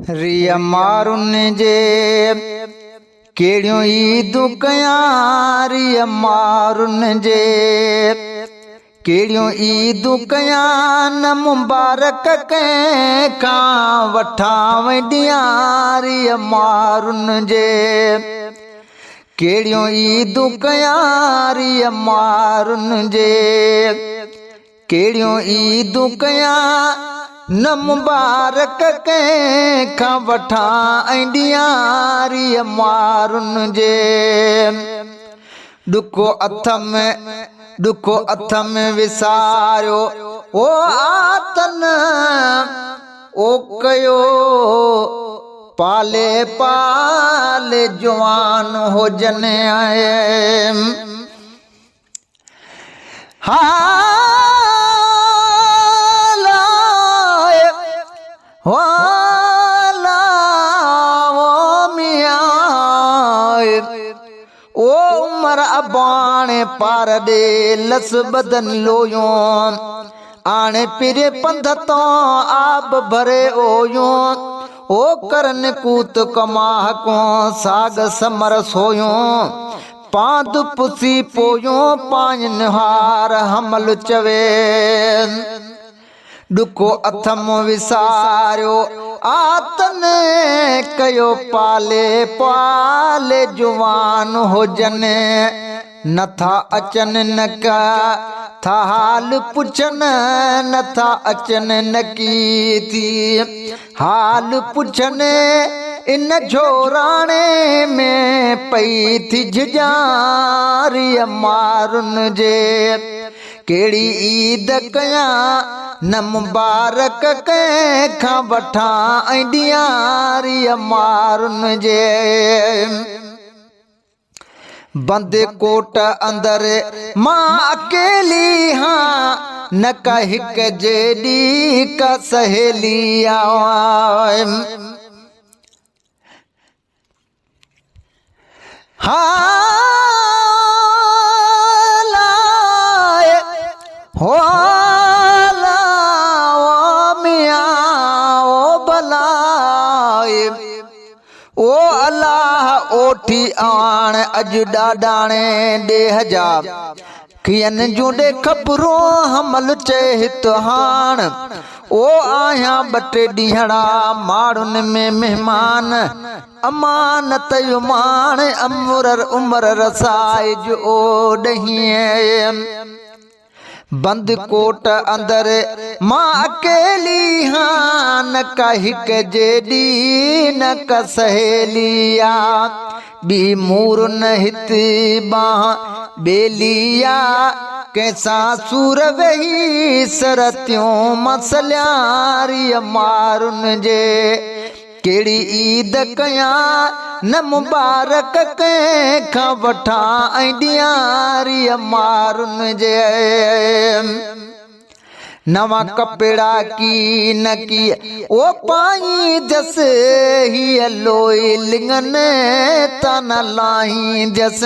रिया मारुन जे केड़ियों ईदूं कयां रिया मारुन जे केड़ियों ईदूं कयां न मुबारक कंहिंखां वठां वॾियां रिया मारुन जे केड़ियों ईदूं कयां रिया मारुन जे केड़ियों ईदूं कयां न मुबारक कंहिंखां वठां ॾियां रिया मारुन जे ॾुखो अथ में विसारियो ओ आतन ओ कयो पाले पाले जवान हुजनि ओ उमर अबाणे पार दे लस बदन लोयो आणे पिरे पंध तो आब भरे ओयो ओ करन कूत कमाह को साग समर सोयो पांद पुसी पोयो पाइन हार हमल चवे ॾुखो अथम विसारियो आतन कयो पाले पाले जुवान हुजनि नथा अचनि न का था हाल पुछनि नथा अचनि न की थी हाल पुछनि इन झोराणे में पई थी झिझारिया मारुन जे केड़ी ईद कयां न मुबारक कंहिंखां वठां ॾियां रिया मारुन जे बंद कोट अंदर मां अकेली हाँ न का हिक जेडी का सहेली ओ अल्लाह ओठी आण अज डाडाणे डेह जा खियन जूंडे खबरों हमल चेहित हाण ओ आया बटे डीहड़ा मारुन में मेहमान अमानत युमान अमरर उमर रसाइज ओ डहिए बंद कोट अंदर मां अकेली हाँ न का हिक जेडी न का सहेलिया बी मूर न हित बाह बेलिया कैसा सूर वही सरत्यों मसल्यारिया मारुन जे केड़ी ईद कयां न मुबारक कंहिंखां वठां ॾियां रिया मारुन जे नवा कपड़ा की न की ओ पाई जस ही लोई लिंगन तन लाई जस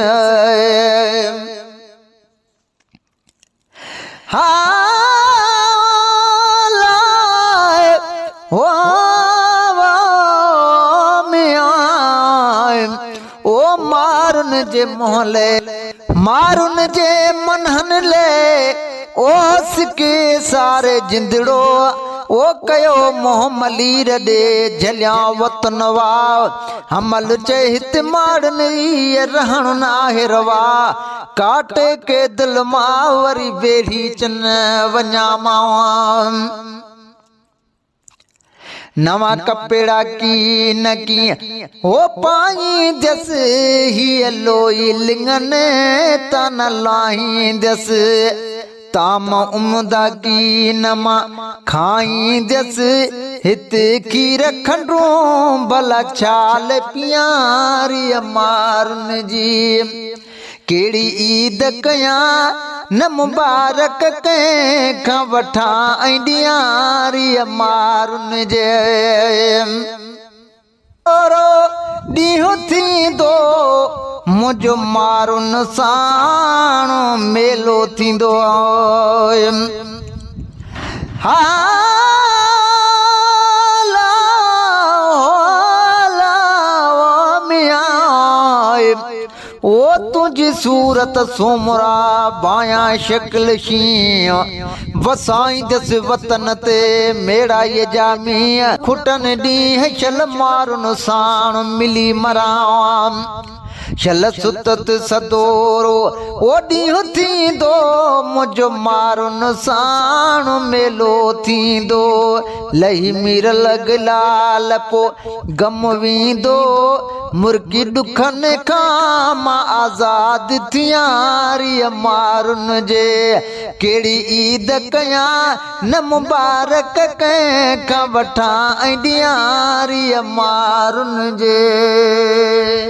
ओ मारुन जे मोहले मारुन जे मनहन ले ओस के सारे जिंदड़ो ओ कयो मोह मलीर दे झलिया वतन वा हमल चहित मारन रहण नाहे रवा काटे के दिल मां वरी बेड़ी चन वञा मां नवा कपड़ा की न की हो पाई जस ही लोई लिंगन तन लाई जस ताम उमदा की नमा खाई जस हित खीर खंडों भला छाल पियारिया मारुन जी केड़ी ईद कयां न मुबारक कंहिंखां वठां ॾियां रिया मारुन जे ॾींहुं थींदो मुंहिंजो मारुन साण मेलो थींदो ओ तुझी सूरत सोमरा बाया शक्ल शीं वसाई दस वतन ते मेरा ये जामी खुटन डी चल मारुन साण मिली मराम चल सुतत सदोरो ओडी थींदो मुझ मारुन साण मेलो थींदो लही मीर लगलाल पो गम वींदो मुर्गी दुखन खां मां आज़ाद थियारी मारुन जे केड़ी ईद कया न मुबारक कंहिंखां वठां ऐं ॾियारी मारुन जे।